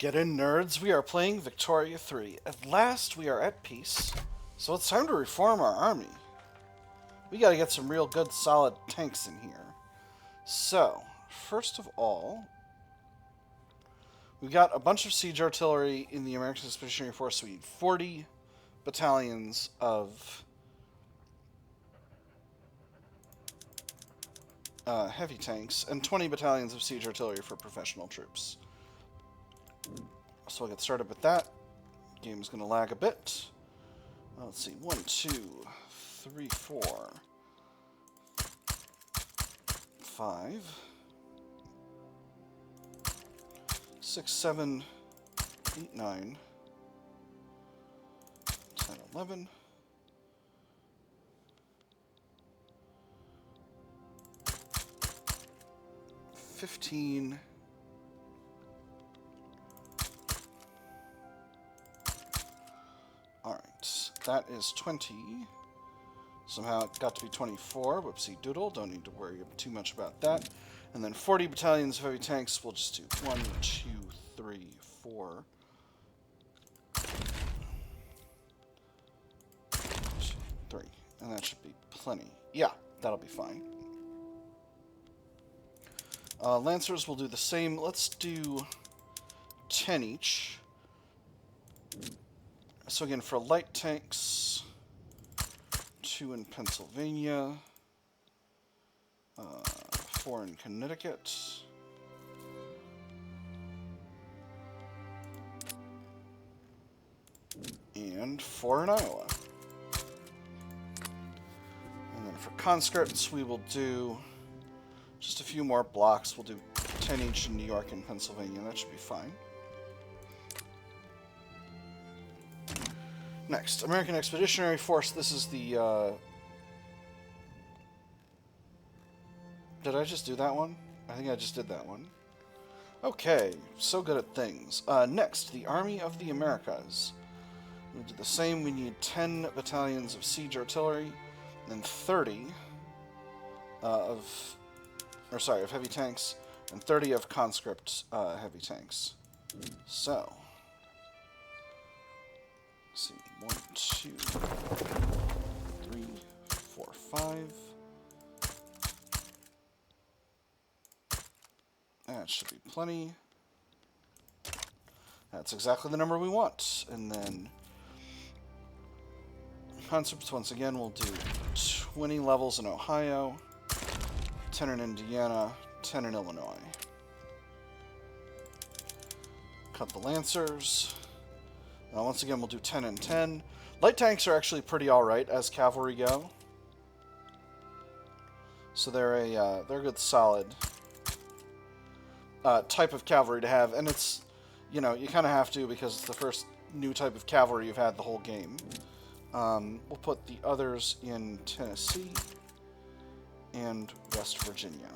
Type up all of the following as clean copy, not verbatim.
Get in, nerds. We are playing Victoria 3. At last, we are at peace. So it's time to reform our army. We gotta get some real good, solid tanks in here. So, first of all, we've got a bunch of siege artillery in the American Expeditionary Force, so we need 40 battalions of heavy tanks and 20 battalions of siege artillery for professional troops. So I'll get started with that. Game's going to lag a bit. Let's see. 1, 2, 3, 4, 5, 6, 7, 8, 9, 10, 11, 15, alright, that is 20. Somehow it got to be 24. Whoopsie doodle. Don't need to worry too much about that. And then 40 battalions of heavy tanks. We'll just do 1, 2, 3, 4. 3. And that should be plenty. Yeah, that'll be fine. Lancers will do the same. Let's do 10 each. So again, for light tanks, 2 in Pennsylvania, 4 in Connecticut, and 4 in Iowa. And then for conscripts, we will do just a few more blocks. We'll do 10 each in New York and Pennsylvania. That should be fine. Next, American Expeditionary Force. This is the, Did I just do that one? I think I just did that one. Okay, so good at things. Next, the Army of the Americas. We'll do the same. We need 10 battalions of siege artillery, and 30 of heavy tanks, and 30 of conscript heavy tanks. So, let's see, 1, 2, 3, 4, 5. That should be plenty. That's exactly the number we want. And then conscripts, once again, we'll do 20 levels in Ohio, 10 in Indiana, 10 in Illinois. Cut the Lancers. Once again, we'll do 10 and 10. Light tanks are actually pretty alright as cavalry go. So they're a good solid type of cavalry to have. And it's, you know, you kind of have to because it's the first new type of cavalry you've had the whole game. We'll put the others in Tennessee and West Virginia.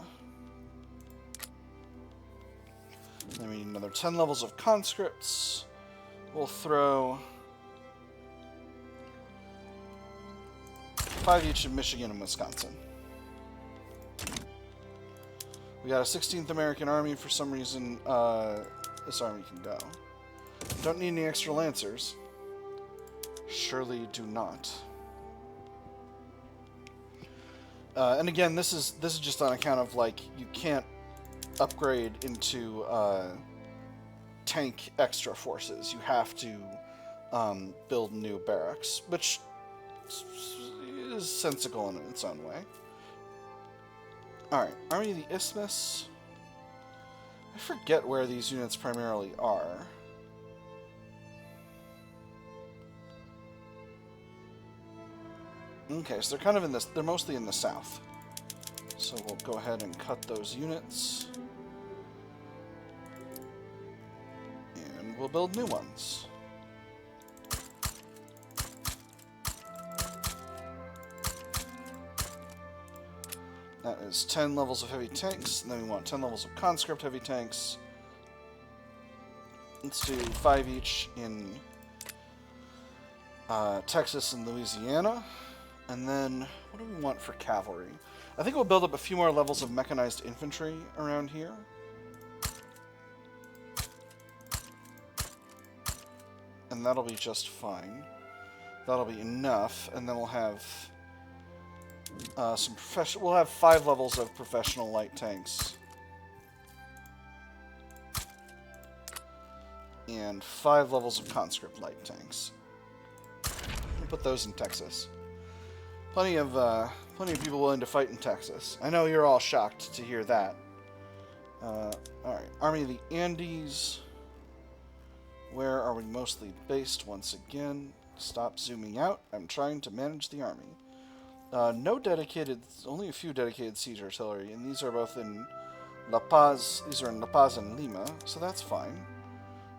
Then we need another 10 levels of conscripts. We'll throw 5 each in Michigan and Wisconsin. We got a 16th American Army. For some reason, this army can go. Don't need any extra Lancers. Surely do not. And again, this is just on account of, like, you can't upgrade into tank extra forces. You have to build new barracks, which is sensical in its own way. Alright, Army of the Isthmus. I forget where these units primarily are. Okay, so they're kind of in this, they're mostly in the south. So we'll go ahead and cut those units. And we'll build new ones. That is 10 levels of heavy tanks, and then we want 10 levels of conscript heavy tanks. Let's do 5 each in Texas and Louisiana. And then, what do we want for cavalry? I think we'll build up a few more levels of mechanized infantry around here. and that'll be just fine. That'll be enough, and then we'll have some professional. We'll have 5 levels of professional light tanks, and 5 levels of conscript light tanks. We'll put those in Texas. Plenty of people willing to fight in Texas. I know you're all shocked to hear that. Alright, Army of the Andes. Where are we mostly based once again? Stop zooming out. I'm trying to manage the army. No dedicated, only a few dedicated siege artillery, and these are both in La Paz. These are in La Paz and Lima, so that's fine.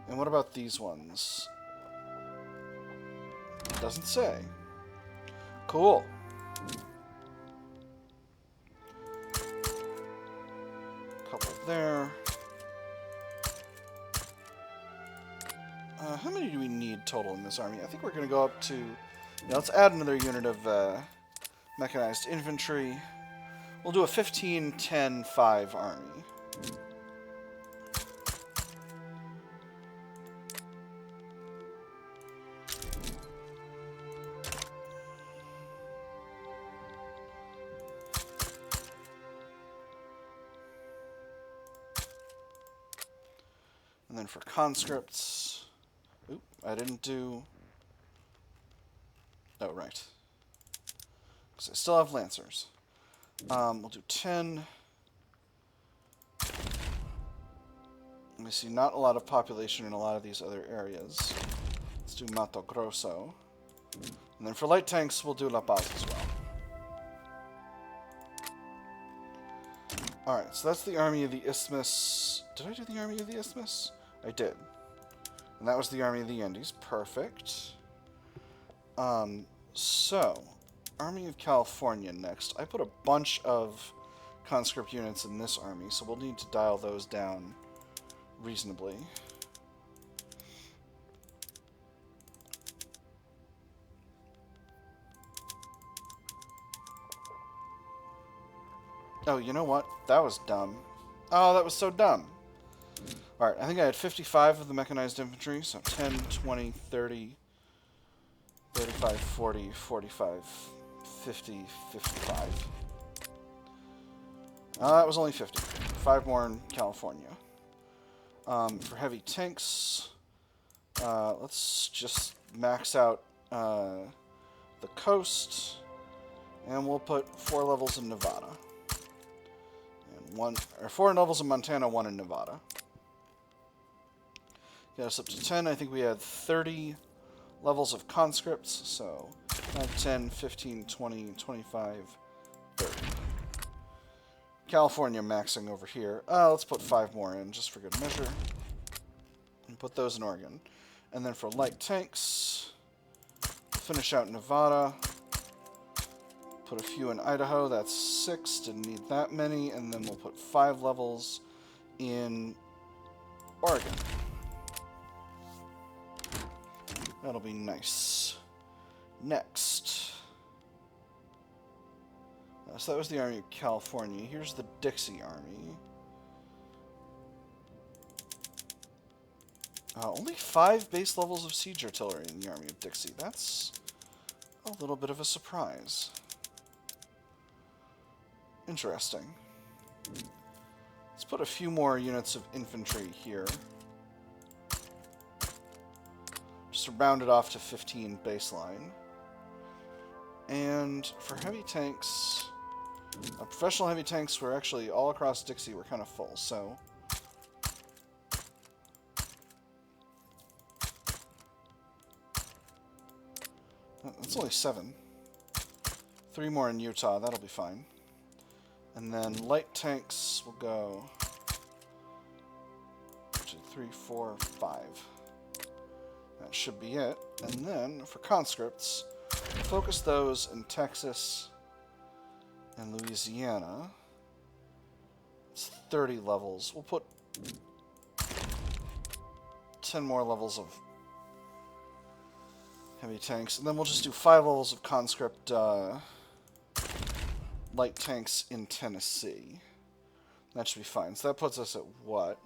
And what about these ones? It doesn't say. Cool. Couple there. How many do we need total in this army? I think we're going to go up to... Yeah, let's add another unit of mechanized infantry. We'll do a 15-10-5 army. And then for conscripts... Oop, I didn't do... Oh, right. Because I still have lancers. We'll do 10. We see not a lot of population in a lot of these other areas. Let's do Mato Grosso. And then for light tanks, we'll do La Paz as well. Alright, so that's the Army of the Isthmus. Did I do the Army of the Isthmus? I did. And that was the Army of the Andes. Perfect. So, Army of California next. I put a bunch of conscript units in this army, so we'll need to dial those down reasonably. Oh, you know what? That was dumb. Oh, that was so dumb. Alright, I think I had 55 of the mechanized infantry, so 10, 20, 30, 35, 40, 45, 50, 55. That was only 50. 5 more in California. For heavy tanks, let's just max out the coast, and we'll put 4 levels in Nevada. And 4 levels in Montana, 1 in Nevada. Get us up to 10. I think we had 30 levels of conscripts, so 5, 10, 15, 20, 25, 30. California maxing over here. Let's put 5 more in, just for good measure. And put those in Oregon. And then for light tanks, finish out Nevada. Put a few in Idaho, that's 6, didn't need that many. And then we'll put 5 levels in Oregon. That'll be nice. Next. So that was the Army of California. Here's the Dixie Army. Only 5 base levels of siege artillery in the Army of Dixie. That's a little bit of a surprise. Interesting. Let's put a few more units of infantry here. Just to round it off to 15 baseline. And for heavy tanks, professional heavy tanks were actually all across Dixie were kind of full, so that's only 7. 3 more in Utah, that'll be fine. And then light tanks will go 2, 3, 4, 5. That should be it. And then for conscripts, focus those in Texas and Louisiana. It's 30 levels. We'll put 10 more levels of heavy tanks, and then we'll just do 5 levels of conscript light tanks in Tennessee. That should be fine. So that puts us at what?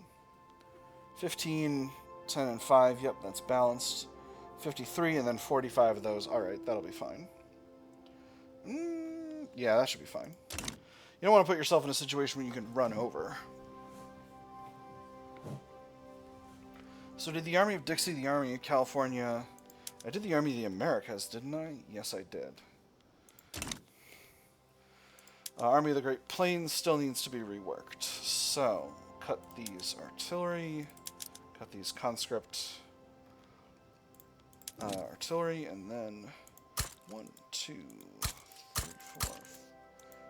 15, 10, and 5. Yep, that's balanced. 53 and then 45 of those. Alright, that'll be fine. Yeah, that should be fine. You don't want to put yourself in a situation where you can run over. So did the Army of Dixie, the Army of California... I did the Army of the Americas, didn't I? Yes, I did. Army of the Great Plains still needs to be reworked. So, cut these artillery, cut these conscript artillery, and then 1, 2, 3, 4,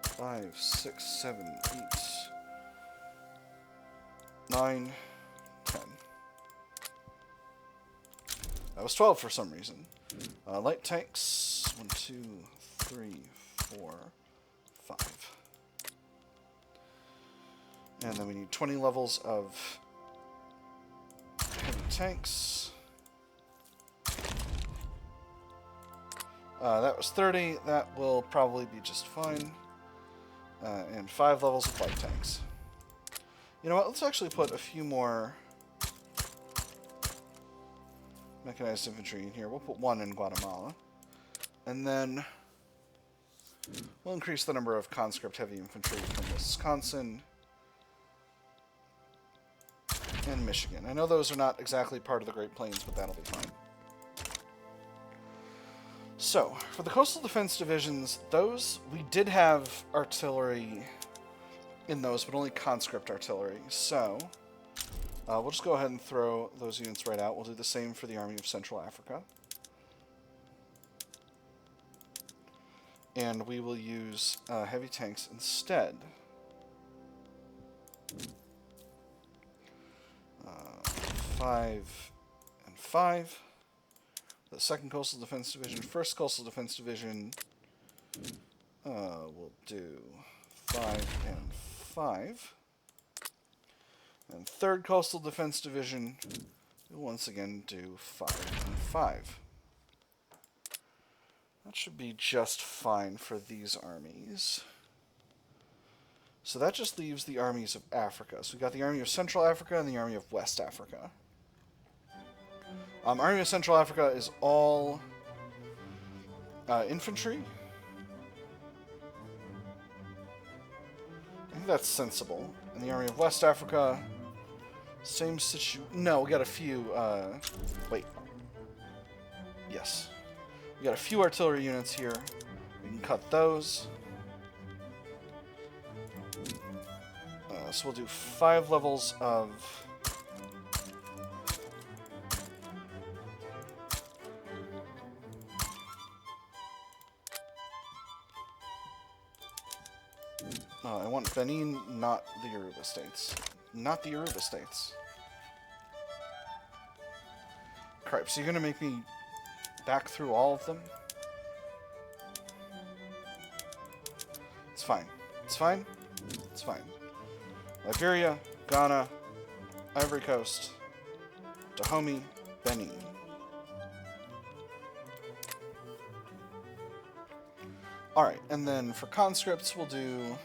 5, 6, 7, 8, 9, 10. That was 12 for some reason. Light tanks, 1, 2, 3, 4, 5. And then we need 20 levels of heavy tanks. That was 30. That will probably be just fine. And 5 levels of light tanks. You know what? Let's actually put a few more mechanized infantry in here. We'll put 1 in Guatemala. And then we'll increase the number of conscript heavy infantry from Wisconsin and Michigan. I know those are not exactly part of the Great Plains, but that'll be fine. So, for the Coastal Defense Divisions, those, we did have artillery in those, but only conscript artillery. So, we'll just go ahead and throw those units right out. We'll do the same for the Army of Central Africa. And we will use heavy tanks instead. 5 and 5. The 2nd Coastal Defense Division. 1st Coastal Defense Division. We'll do 5 and 5. And 3rd Coastal Defense Division, we'll once again do 5 and 5. That should be just fine for these armies. So that just leaves the armies of Africa. So we got the Army of Central Africa and the Army of West Africa. Army of Central Africa is all infantry. I think that's sensible. And the Army of West Africa, same situation. No, we got a few. Wait. Yes. We got a few artillery units here. We can cut those. So we'll do 5 levels of I want Benin, not the Yoruba states. Not the Yoruba states. Crap, so you're gonna make me back through all of them? It's fine. It's fine. It's fine. Liberia, Ghana, Ivory Coast, Dahomey, Benin. Alright, and then for conscripts, we'll do...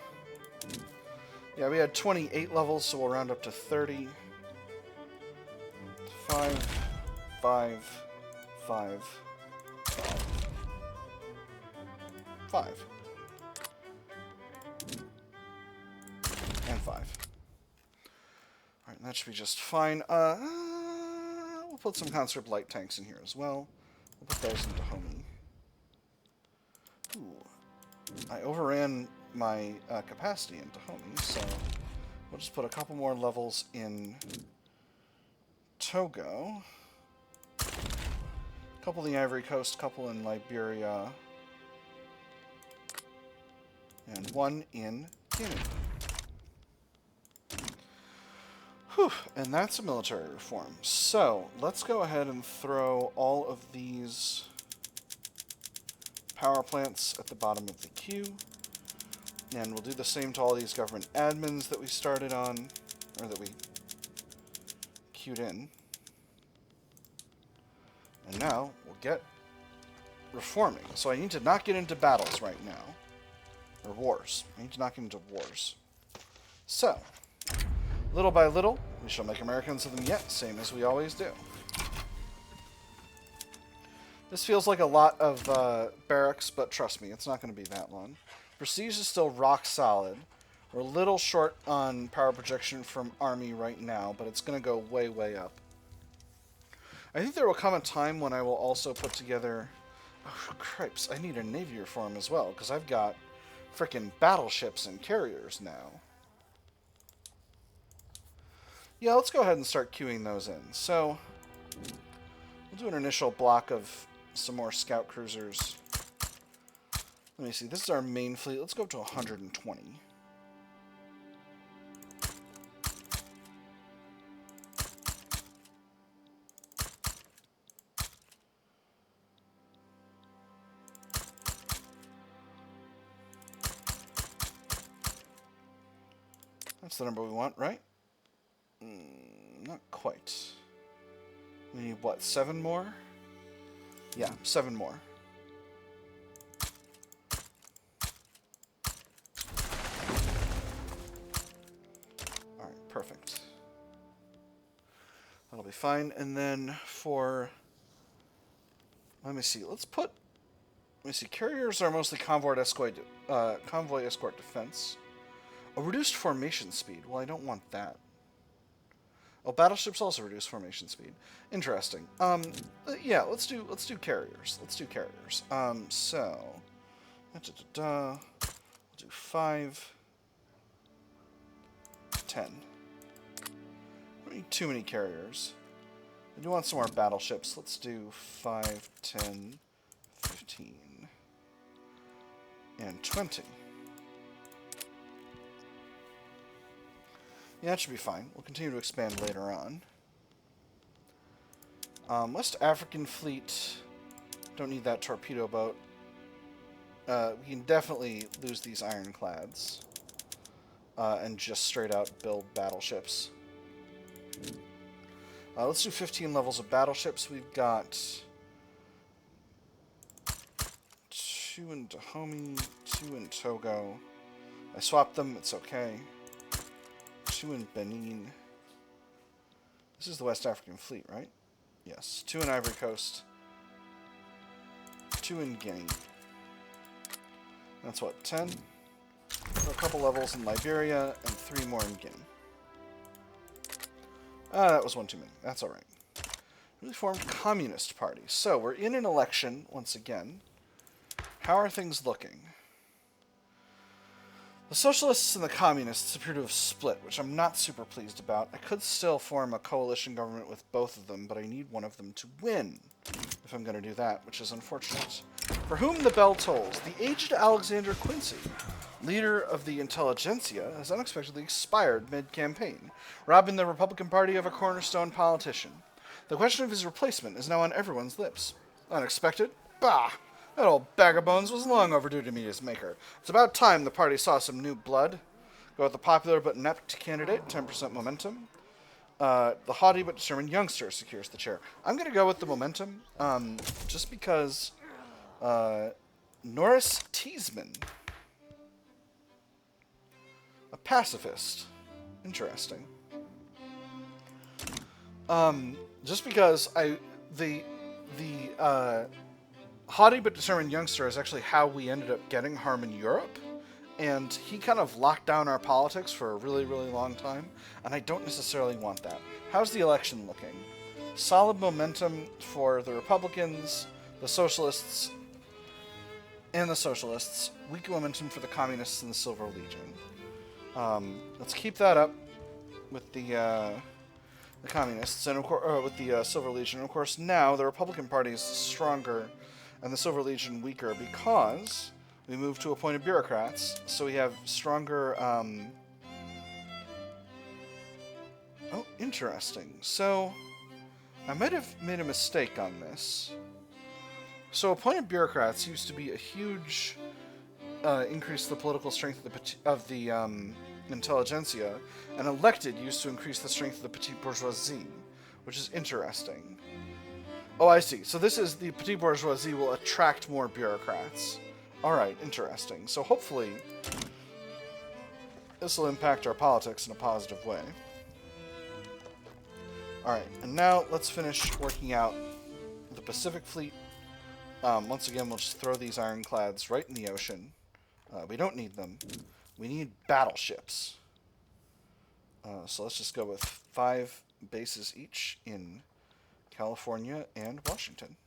Yeah, we had 28 levels, so we'll round up to 30. 5, 5, 5, 5, 5. And 5. Alright, that should be just fine. We'll put some conscript light tanks in here as well. We'll put those in Dahomey. Ooh. I overran my capacity in Dahomey, so we'll just put a couple more levels in Togo. A couple in the Ivory Coast, a couple in Liberia, and 1 in Guinea. Whew, and that's a military reform. So, let's go ahead and throw all of these power plants at the bottom of the queue. And we'll do the same to all these government admins that we started on, or that we queued in. And now, we'll get reforming. So I need to not get into battles right now. Or wars. I need to not get into wars. So, little by little, we shall make Americans of them yet, same as we always do. This feels like a lot of barracks, but trust me, it's not going to be that long. Prestige is still rock solid. We're a little short on power projection from Army right now, but it's going to go way, way up. I think there will come a time when I will also put together... Oh, cripes, I need a Navy reform as well, because I've got frickin' battleships and carriers now. Yeah, let's go ahead and start queuing those in. So, we'll do an initial block of some more scout cruisers. Let me see, this is our main fleet. Let's go up to 120. That's the number we want, right? Not quite. We need, what, 7 more? Yeah, 7 more. Alright, perfect. That'll be fine. And then for... Let me see. Let me see. Carriers are mostly convoy escort defense. A reduced formation speed. Well, I don't want that. Oh, battleships also reduce formation speed. Interesting. Yeah, let's do carriers. Let's do carriers. So, we'll do 5, 10. I don't need too many carriers. I do want some more battleships. Let's do 5, 10, 15, and 20. Yeah, that should be fine. We'll continue to expand later on. West African Fleet. Don't need that torpedo boat. We can definitely lose these ironclads. And just straight out build battleships. Let's do 15 levels of battleships. We've got 2 in Dahomey, 2 in Togo. I swapped them, it's okay. 2 in Benin. This is the West African Fleet, right? Yes. 2 in Ivory Coast. 2 in Guinea. That's what, 10? A couple levels in Liberia, and 3 more in Guinea. That was one too many. That's alright. Newly formed Communist Party. So, we're in an election, once again. How are things looking? The Socialists and the Communists appear to have split, which I'm not super pleased about. I could still form a coalition government with both of them, but I need one of them to win, if I'm going to do that, which is unfortunate. For whom the bell tolls, the aged Alexander Quincy, leader of the Intelligentsia, has unexpectedly expired mid-campaign, robbing the Republican Party of a cornerstone politician. The question of his replacement is now on everyone's lips. Unexpected? Bah! That old bag of bones was long overdue to meet his maker. It's about time the party saw some new blood. Go with the popular but inept candidate, 10% momentum. The haughty but determined youngster secures the chair. I'm going to go with the momentum, just because Norris Teasman, a pacifist. Interesting. Just because the haughty but determined youngster is actually how we ended up getting Harm Europe, and he kind of locked down our politics for a really, really long time, and I don't necessarily want that. How's the election looking? Solid momentum for the Republicans, the Socialists, and the Socialists. Weak momentum for the Communists and the Silver Legion. Let's keep that up with the Communists, and of course, with the Silver Legion. And of course, now the Republican Party is stronger and the Silver Legion weaker because we moved to appointed bureaucrats, so we have stronger... Oh, interesting. So, I might have made a mistake on this. So, appointed bureaucrats used to be a huge increase to the political strength of the Intelligentsia, and elected used to increase the strength of the petite bourgeoisie, which is interesting. Oh, I see. So this is the petite bourgeoisie will attract more bureaucrats. Alright, interesting. So hopefully this will impact our politics in a positive way. Alright, and now let's finish working out the Pacific Fleet Once again, we'll just throw these ironclads right in the ocean. We don't need them. We need battleships. So let's just go with 5 bases each in California and Washington.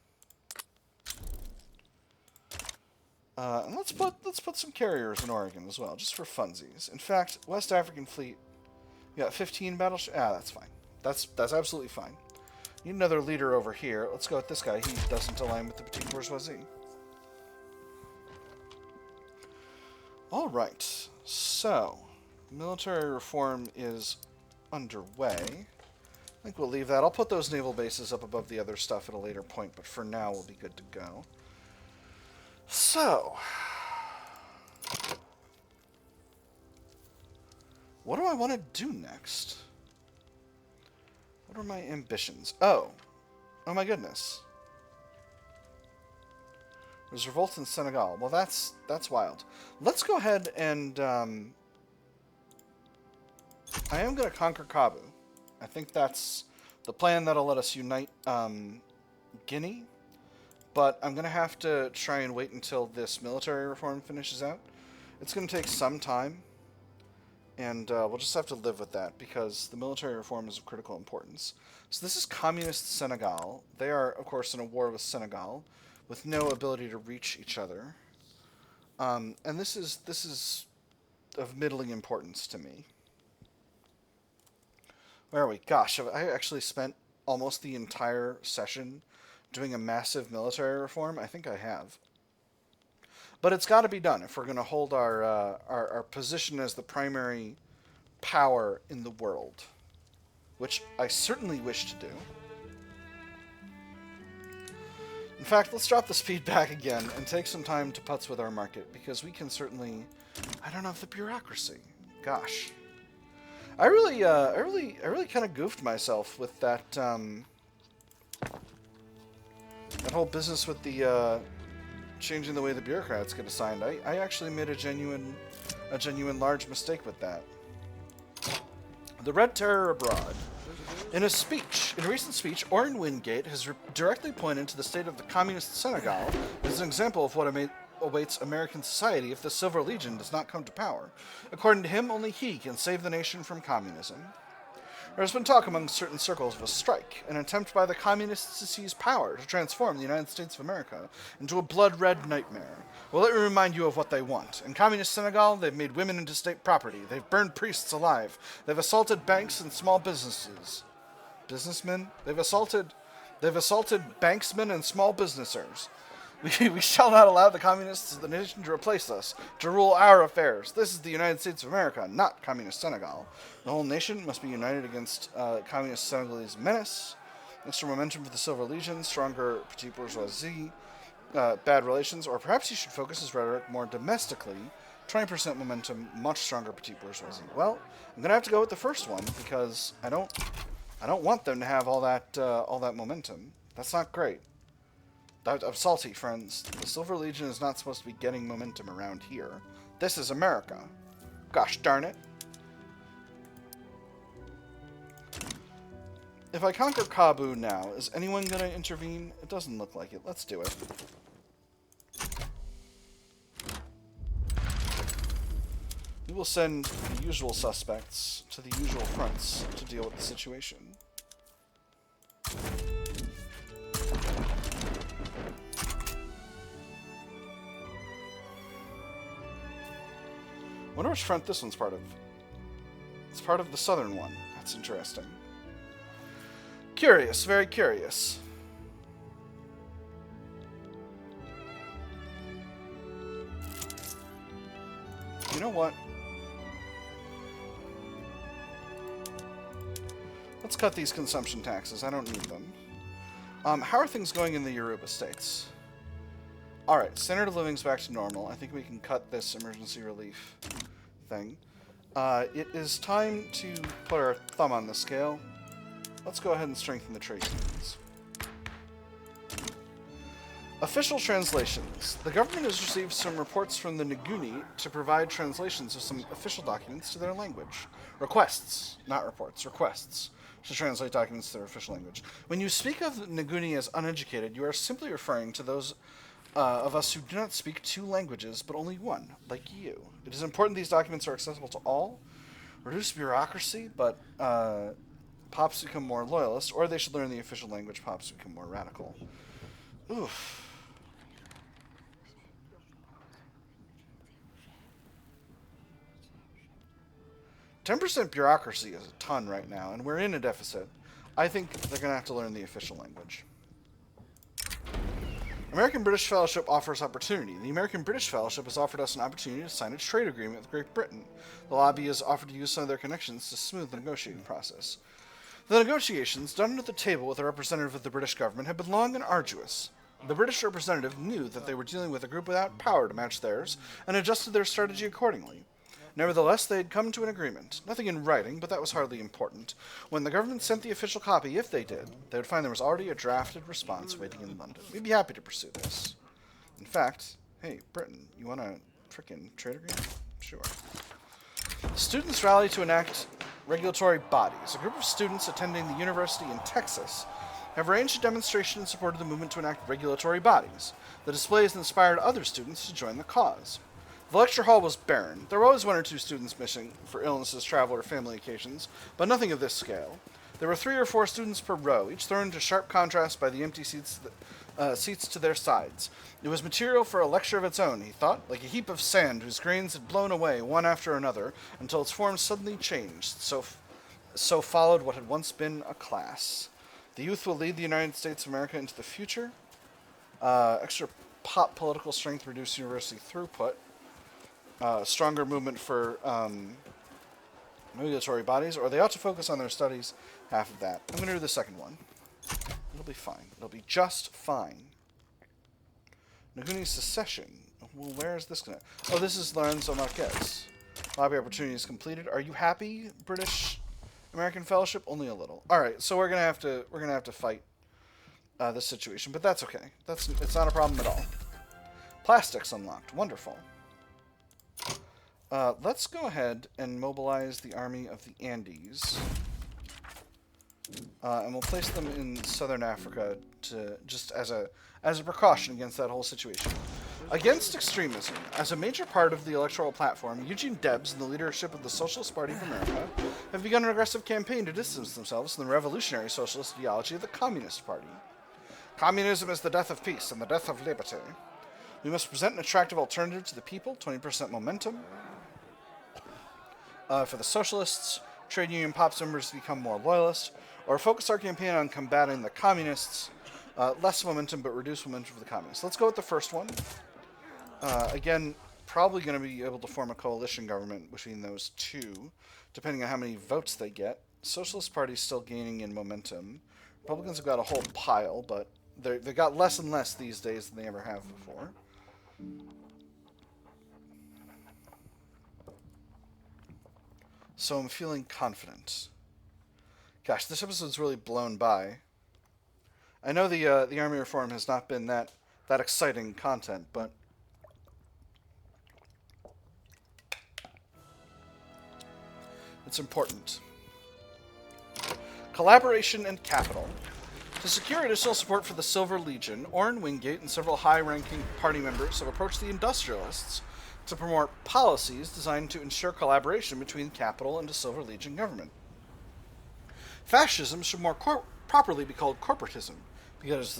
And let's put some carriers in Oregon as well, just for funsies. In fact, West African Fleet, we got 15 battleships. That's fine. That's absolutely fine. Need another leader over here. Let's go with this guy. He doesn't align with the petite bourgeoisie. All right. So, military reform is underway. I think we'll leave that. I'll put those naval bases up above the other stuff at a later point, but for now we'll be good to go. So, what do I want to do next? What are my ambitions? Oh my goodness. There's revolt in Senegal. Well, that's wild. Let's go ahead and I am going to conquer Kaabu. I think that's the plan that'll let us unite Guinea. But I'm going to have to try and wait until this military reform finishes out. It's going to take some time. And we'll just have to live with that because the military reform is of critical importance. So this is communist Senegal. They are, of course, in a war with Senegal with no ability to reach each other. And this is of middling importance to me. Where are we? Gosh, have I actually spent almost the entire session doing a massive military reform? I think I have. But it's got to be done if we're going to hold our position as the primary power in the world, which I certainly wish to do. In fact, let's drop the speed back again and take some time to putz with our market, because we can certainly... I don't have the bureaucracy. Gosh. I really kind of goofed myself with that whole business with the changing the way the bureaucrats get assigned. I actually made a genuine large mistake with that. The Red Terror abroad. In a recent speech, Orrin Wingate has directly pointed to the state of the communist Senegal as an example of what awaits American society if the Silver Legion does not come to power. According to him, only he can save the nation from communism. There has been talk among certain circles of a strike, an attempt by the communists to seize power, to transform the United States of America into a blood-red nightmare. Well, let me remind you of what they want. In communist Senegal, they've made women into state property. They've burned priests alive. They've assaulted banks and small businesses. Businessmen? They've assaulted banksmen and small businessers. We shall not allow the communists of the nation to replace us, to rule our affairs. This is the United States of America, not communist Senegal. The whole nation must be united against communist Senegalese menace. Extra momentum for the Silver Legion, stronger petite bourgeoisie, bad relations, or perhaps you should focus his rhetoric more domestically. 20% momentum, much stronger petite bourgeoisie. Well, I'm gonna have to go with the first one because I don't want them to have all that momentum. That's not great. I'm salty, friends. The Silver Legion is not supposed to be getting momentum around here. This is America. Gosh darn it. If I conquer Kaabu now, is anyone going to intervene? It doesn't look like it. Let's do it. We will send the usual suspects to the usual fronts to deal with the situation. I wonder which front this one's part of. It's part of the southern one. That's interesting. Curious, very curious. You know what? Let's cut these consumption taxes. I don't need them. How are things going in the Yoruba states? Alright, standard of living's back to normal. I think we can cut this emergency relief thing. It is time to put our thumb on the scale. Let's go ahead and strengthen the trade unions. Official translations. The government has received some reports from the Nguni to provide translations of some official documents to their language. Requests, not reports, requests. to translate documents to their official language. When you speak of Nguni as uneducated, you are simply referring to those of us who do not speak two languages, but only one, like you. It is important these documents are accessible to all, reduce bureaucracy, but pops become more loyalist, or they should learn the official language, pops become more radical. Oof. 10% bureaucracy is a ton right now, and we're in a deficit. I think they're going to have to learn the official language. American-British Fellowship offers opportunity. The American-British Fellowship has offered us an opportunity to sign a trade agreement with Great Britain. The lobby has offered to use some of their connections to smooth the negotiating process. The negotiations, done at the table with a representative of the British government, have been long and arduous. The British representative knew that they were dealing with a group without power to match theirs, and adjusted their strategy accordingly. Nevertheless, they had come to an agreement. Nothing in writing, but that was hardly important. When the government sent the official copy, if they did, they would find there was already a drafted response waiting in London. We'd be happy to pursue this. In fact, hey, Britain, you want a frickin' trade agreement? Sure. Students rally to enact regulatory bodies. A group of students attending the university in Texas have arranged a demonstration in support of the movement to enact regulatory bodies. The display has inspired other students to join the cause. The lecture hall was barren. There were always one or two students missing for illnesses, travel, or family occasions, but nothing of this scale. There were 3 or 4 students per row, each thrown into sharp contrast by the empty seats to their sides. It was material for a lecture of its own, he thought, like a heap of sand whose grains had blown away one after another until its form suddenly changed. So followed what had once been a class. The youth will lead the United States of America into the future. Extra pop political strength, reduced university throughput. Stronger movement for regulatory bodies, or they ought to focus on their studies. Half of that. I'm going to do the second one. It'll be fine. It'll be just fine. Nguni secession. Well, where is this going to... Oh, this is Lorenzo Marquez. Lobby opportunities completed. Are you happy, British American Fellowship? Only a little. All right, so we're going to have to fight this situation, but that's okay. It's not a problem at all. Plastics unlocked. Wonderful. Let's go ahead and mobilize the army of the Andes. And we'll place them in southern Africa to just as a precaution against that whole situation. Against extremism, as a major part of the electoral platform, Eugene Debs and the leadership of the Socialist Party of America have begun an aggressive campaign to distance themselves from the revolutionary socialist ideology of the Communist Party. Communism is the death of peace and the death of liberty. We must present an attractive alternative to the people, 20% momentum. For the socialists, trade union pops members to become more loyalist, or focus our campaign on combating the communists, less momentum but reduce momentum for the communists. Let's go with the first one. Again, probably going to be able to form a coalition government between those two, depending on how many votes they get. Socialist Party's still gaining in momentum. Republicans have got a whole pile, but they got less and less these days than they ever have before. So I'm feeling confident. Gosh, this episode's really blown by. I know the army reform has not been that exciting content, but it's important. Collaboration and capital. To secure additional support for the Silver Legion, Orrin Wingate and several high-ranking party members have approached the industrialists to promote policies designed to ensure collaboration between capital and the Silver Legion government. Fascism should more properly be called corporatism, because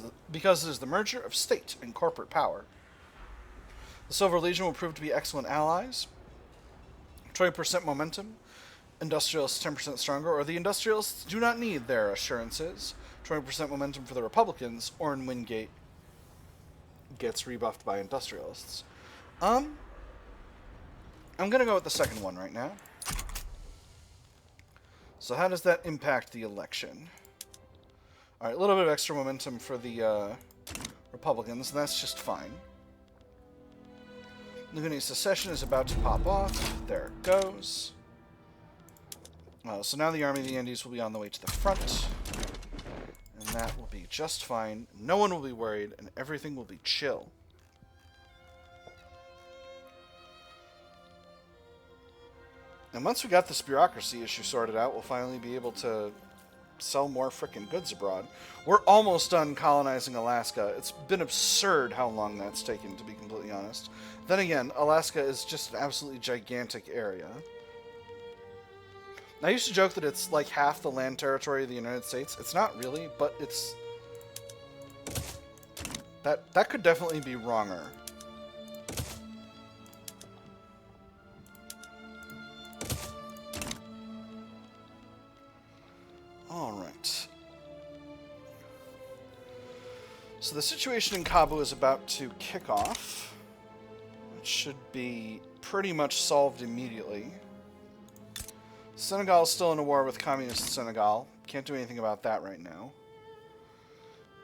it is the merger of state and corporate power. The Silver Legion will prove to be excellent allies. 20% momentum, industrialists 10% stronger, or the industrialists do not need their assurances. 20% momentum for the Republicans, Orrin Wingate gets rebuffed by industrialists. I'm going to go with the second one right now. So how does that impact the election? Alright, a little bit of extra momentum for the Republicans, and that's just fine. The Guinea secession is about to pop off. There it goes. So now the Army of the Andes will be on the way to the front. And that will be just fine. No one will be worried, and everything will be chill. And once we got this bureaucracy issue sorted out, we'll finally be able to sell more frickin' goods abroad. We're almost done colonizing Alaska. It's been absurd how long that's taken, to be completely honest. Then again, Alaska is just an absolutely gigantic area. I used to joke that it's like half the land territory of the United States. It's not really, but it's... That could definitely be wronger. Alright. So the situation in Kaabu is about to kick off. It should be pretty much solved immediately. Senegal is still in a war with Communist Senegal. Can't do anything about that right now.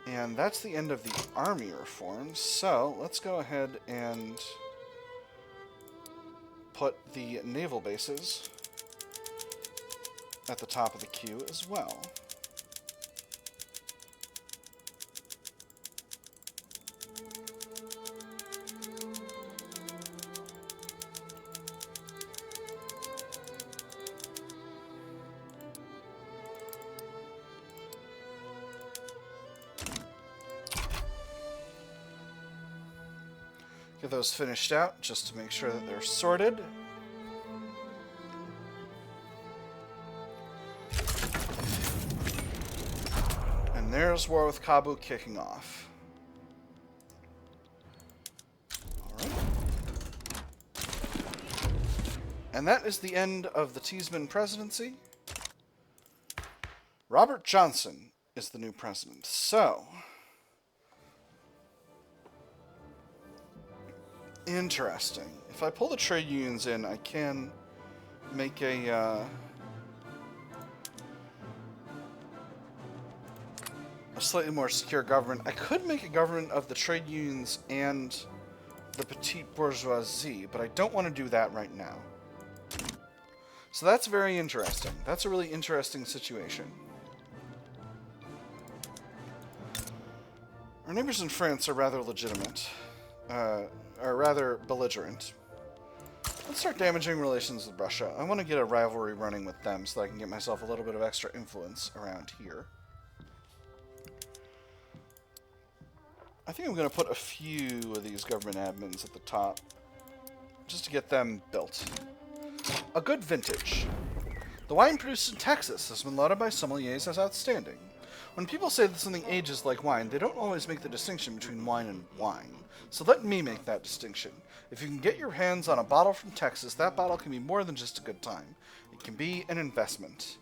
And that's the end of the army reforms. So let's go ahead and put the naval bases at the top of the queue as well. Get those finished out just to make sure that they're sorted. And there's War with Kaabu kicking off. Alright. And that is the end of the Teasman presidency. Robert Johnson is the new president. So... interesting. If I pull the trade unions in, I can make a slightly more secure government. I could make a government of the trade unions and the petite bourgeoisie, but I don't want to do that right now. So that's very interesting. That's a really interesting situation. Our neighbors in France are rather legitimate. Or rather belligerent. Let's start damaging relations with Russia. I want to get a rivalry running with them so that I can get myself a little bit of extra influence around here. I think I'm going to put a few of these government admins at the top, just to get them built. A good vintage. The wine produced in Texas has been lauded by sommeliers as outstanding. When people say that something ages like wine, they don't always make the distinction between wine and wine. So let me make that distinction. If you can get your hands on a bottle from Texas, that bottle can be more than just a good time. It can be an investment.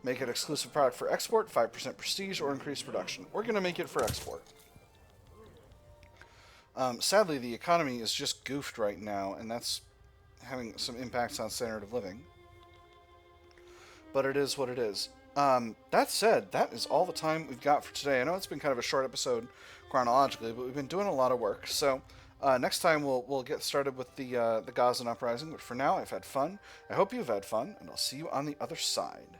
Make it exclusive product for export, 5% prestige, or increase production. We're going to make it for export. Sadly, the economy is just goofed right now, and that's having some impacts on standard of living. But it is what it is. That said, that is all the time we've got for today. I know it's been kind of a short episode chronologically, but we've been doing a lot of work. So next time we'll get started with the Gazan uprising. But for now, I've had fun. I hope you've had fun, and I'll see you on the other side.